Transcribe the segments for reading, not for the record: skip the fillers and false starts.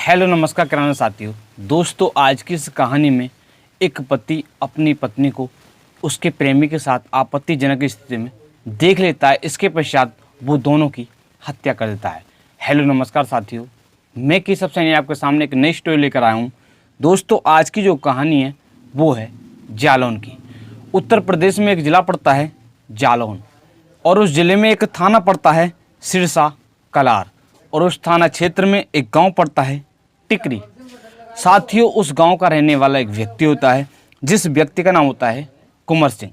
Hello नमस्कार किराना साथियों। दोस्तों, आज की इस कहानी में एक पति अपनी पत्नी को उसके प्रेमी के साथ आपत्तिजनक स्थिति में देख लेता है। इसके पश्चात वो दोनों की हत्या कर देता है। हेलो नमस्कार साथियों, मैं केशव सैनी आपके सामने एक नई स्टोरी लेकर आया हूँ। दोस्तों, आज की जो कहानी है वो है जालौन की। उत्तर प्रदेश में एक ज़िला पड़ता है जालौन, और उस ज़िले में एक थाना पड़ता है सिरसा कलार, और उस थाना क्षेत्र में एक गांव पड़ता है टिकरी। साथियों, उस गांव का रहने वाला एक व्यक्ति होता है, जिस व्यक्ति का नाम होता है कुंवर सिंह।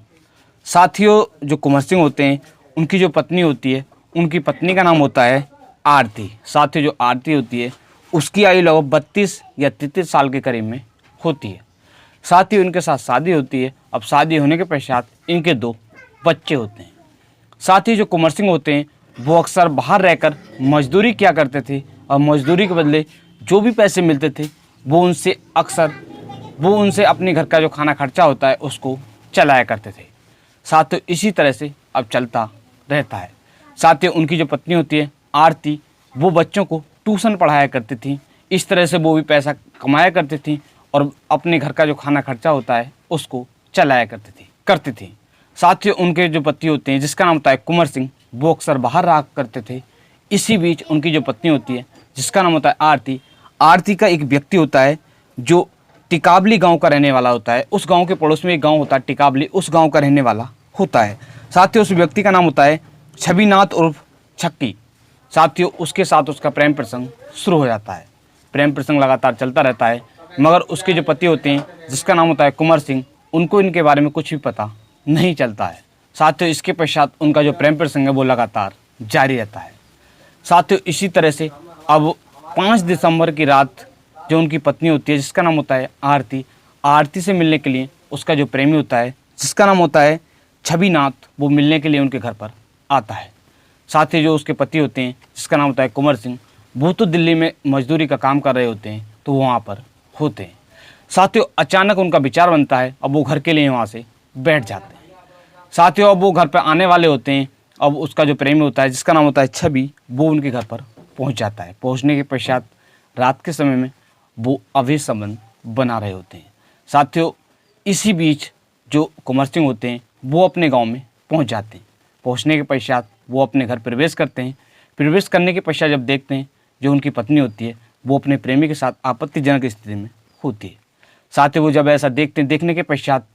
साथियों, जो कुंवर सिंह होते हैं, उनकी जो पत्नी होती है, उनकी पत्नी का नाम होता है आरती। साथियों, जो आरती होती है उसकी आयु लगभग 32 या 33 साल के करीब में होती है। साथियों, इनके साथ शादी होती है। अब शादी होने के पश्चात इनके 2 बच्चे होते हैं। साथियों, जो कुंवर सिंह होते हैं वो अक्सर बाहर रहकर मजदूरी किया करते थे, और मजदूरी के बदले जो भी पैसे मिलते थे वो उनसे अपने घर का जो खाना खर्चा होता है उसको चलाया करते थे। साथियों, इसी तरह से अब चलता रहता है। साथियों, उनकी जो पत्नी होती है आरती, वो बच्चों को ट्यूशन पढ़ाया करती थी। इस तरह से वो भी पैसा कमाया करती थी और अपने घर का जो खाना खर्चा होता है उसको चलाया करती थी। साथियों, उनके जो पति होते हैं जिसका नाम होता है कुंवर सिंह, वो अक्सर बाहर रहा करते थे। इसी बीच उनकी जो पत्नी होती है जिसका नाम होता है आरती का एक व्यक्ति होता है जो टिकाबली गांव का रहने वाला होता है। उस गांव के पड़ोस में एक गांव होता है टिकाबली, उस गांव का रहने वाला होता है। साथियों, उस व्यक्ति का नाम होता है छविनाथ उर्फ छक्की। साथियों, उसके साथ उसका प्रेम प्रसंग शुरू हो जाता है। प्रेम प्रसंग लगातार चलता रहता है, मगर उसके जो पति होते हैं जिसका नाम होता है कुंवर सिंह, उनको इनके बारे में कुछ भी पता नहीं चलता है। साथियों, इसके पश्चात उनका जो प्रेम प्रसंग है वो लगातार जारी रहता है। साथियों, इसी तरह से अब 5 दिसंबर की रात जो उनकी पत्नी होती है जिसका नाम होता है आरती से मिलने के लिए उसका जो प्रेमी होता है जिसका नाम होता है छविनाथ, वो मिलने के लिए उनके घर पर आता है। साथ ही जो उसके पति होते हैं जिसका नाम होता है कुंवर सिंह, वो तो दिल्ली में मजदूरी का काम कर रहे होते हैं, तो वहाँ पर होते हैं। साथियों, अचानक उनका विचार बनता है, अब वो घर के लिए वहाँ से बैठ जाते हैं। साथियों, अब वो घर पर आने वाले होते हैं। अब उसका जो प्रेमी होता है जिसका नाम होता है छवि, वो उनके घर पर पहुंच जाता है। पहुंचने के पश्चात रात के समय में वो अवैध संबंध बना रहे होते हैं। साथियों, इसी बीच जो कुंवर सिंह होते हैं वो अपने गांव में पहुंच जाते हैं। पहुंचने के पश्चात वो अपने घर प्रवेश करते हैं। प्रवेश करने के पश्चात जब देखते हैं जो उनकी पत्नी होती है वो अपने प्रेमी के साथ आपत्तिजनक स्थिति में होती है। साथियों, वो जब ऐसा देखने के पश्चात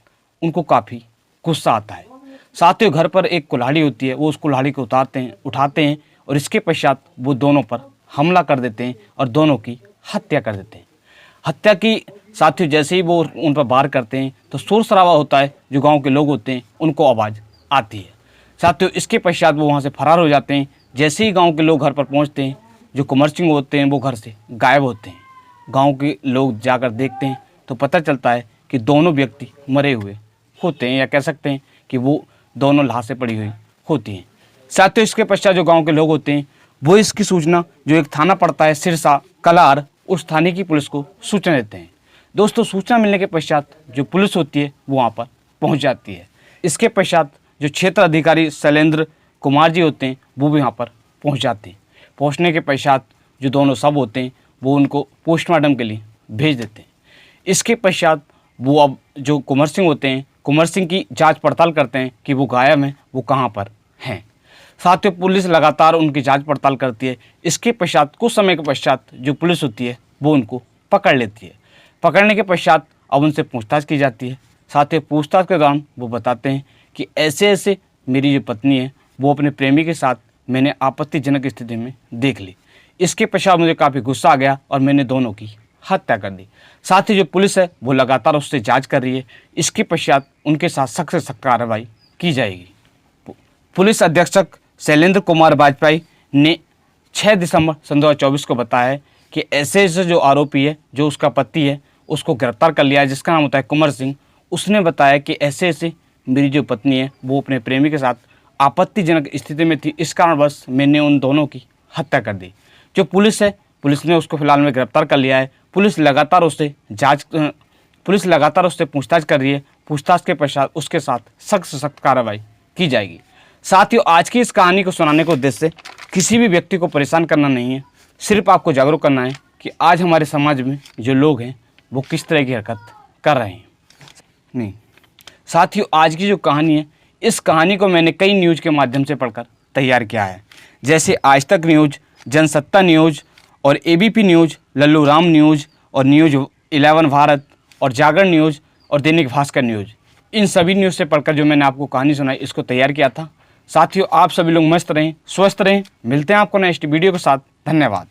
उनको काफ़ी गुस्सा आता है। साथियों, घर पर एक कुल्हाड़ी होती है, वो उस कुल्हाड़ी को उठाते हैं और इसके पश्चात वो दोनों पर हमला कर देते हैं और दोनों की हत्या कर देते हैं। हत्या की साथियों, जैसे ही वो उन पर वार करते हैं तो शोर शराबा होता है। जो गांव के लोग होते हैं उनको आवाज़ आती है। साथियों, इसके पश्चात वो वहाँ से फरार हो जाते हैं। जैसे ही गाँव के लोग घर पर पहुँचते हैं, जो कुंवर सिंह होते हैं वो घर से गायब होते हैं। गाँव के लोग जाकर देखते हैं तो पता चलता है कि दोनों व्यक्ति मरे हुए होते हैं, या कह सकते हैं कि वो दोनों लाशें पड़ी हुई होती हैं। साथियों, इसके पश्चात जो गांव के लोग होते हैं वो इसकी सूचना, जो एक थाना पड़ता है सिरसा कलार, उस थाने की पुलिस को सूचना देते हैं। दोस्तों, सूचना मिलने के पश्चात जो पुलिस होती है वो वहाँ पर पहुँच जाती है। इसके पश्चात जो क्षेत्र अधिकारी शैलेंद्र कुमार जी होते हैं वो भी वहाँ पर पहुँच जाते हैं। पहुँचने के पश्चात जो दोनों शव होते हैं वो उनको पोस्टमार्टम के लिए भेज देते हैं। इसके पश्चात वो अब जो कुंवर सिंह होते हैं, कुंवर सिंह की जांच पड़ताल करते हैं कि वो गायब हैं, वो कहाँ पर हैं। साथियों, पुलिस लगातार उनकी जांच पड़ताल करती है। इसके पश्चात कुछ समय के पश्चात जो पुलिस होती है वो उनको पकड़ लेती है। पकड़ने के पश्चात अब उनसे पूछताछ की जाती है। साथियों, पूछताछ के दौरान वो बताते हैं कि ऐसे मेरी जो पत्नी है वो अपने प्रेमी के साथ मैंने आपत्तिजनक स्थिति में देख ली। इसके पश्चात मुझे काफ़ी गुस्सा आ गया और मैंने दोनों की हत्या कर दी। साथ ही जो पुलिस है वो लगातार उससे जांच कर रही है। इसके पश्चात उनके साथ सख्त से सख्त कार्रवाई की जाएगी। पुलिस अधीक्षक शैलेंद्र कुमार वाजपेयी ने 6 दिसंबर सन 2024 को बताया है कि ऐसे जो आरोपी है, जो उसका पति है, उसको गिरफ्तार कर लिया है जिसका नाम होता है कुंवर सिंह। उसने बताया कि ऐसे मेरी जो पत्नी है वो अपने प्रेमी के साथ आपत्तिजनक स्थिति में थी, इस कारणवश मैंने उन दोनों की हत्या कर दी। जो पुलिस है, पुलिस ने उसको फिलहाल में गिरफ्तार कर लिया है। पुलिस लगातार उससे पूछताछ कर रही है। पूछताछ के पश्चात उसके साथ सख्त से सख्त कार्रवाई की जाएगी। साथियों, आज की इस कहानी को सुनाने का उद्देश्य किसी भी व्यक्ति को परेशान करना नहीं है, सिर्फ आपको जागरूक करना है कि आज हमारे समाज में जो लोग हैं वो किस तरह की हरकत कर रहे हैं। नहीं साथियों, आज की जो कहानी है, इस कहानी को मैंने कई न्यूज़ के माध्यम से पढ़कर तैयार किया है, जैसे आज तक न्यूज़, जनसत्ता न्यूज़ और ABP news, Lallu Ram news और न्यूज़ 11 भारत और जागरण न्यूज़ और दैनिक भास्कर न्यूज़। इन सभी न्यूज़ से पढ़कर जो मैंने आपको कहानी सुनाई, इसको तैयार किया था। साथियों, आप सभी लोग मस्त रहें, स्वस्थ रहें। मिलते हैं आपको नेक्स्ट वीडियो के साथ। धन्यवाद।